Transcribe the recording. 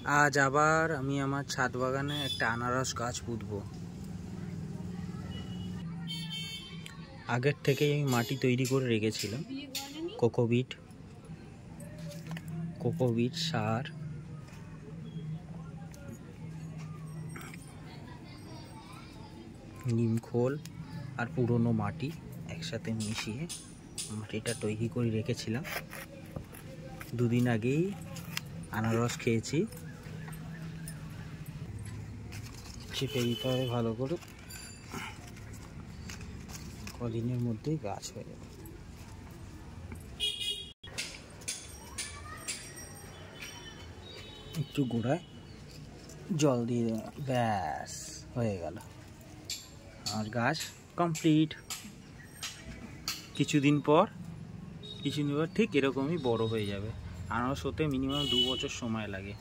আজ আবার আমি আমার ছাদ বাগানে একটা আনারস গাছ পুঁতবো। আগের থেকেই আমি মাটি তৈরি করে রেখেছিলাম। কোকোবিট সার, নিমখোল আর পুরনো মাটি একসাথে মিশিয়ে মাটিটা তৈরি করে রেখেছিলাম। দুদিন আগেই আনারস খেয়েছি। চেপে দিতে হবে ভালো করে, কদিনের মধ্যেই গাছ হয়ে যাবে। একটু গোড়ায় জল দিয়ে দেওয়া, ব্যাস হয়ে গেল, আর গাছ কমপ্লিট। কিছুদিন পর ঠিক এরকমই বড় হয়ে যাবে। আনারস হতে মিনিমাম 2 বছর সময় লাগে।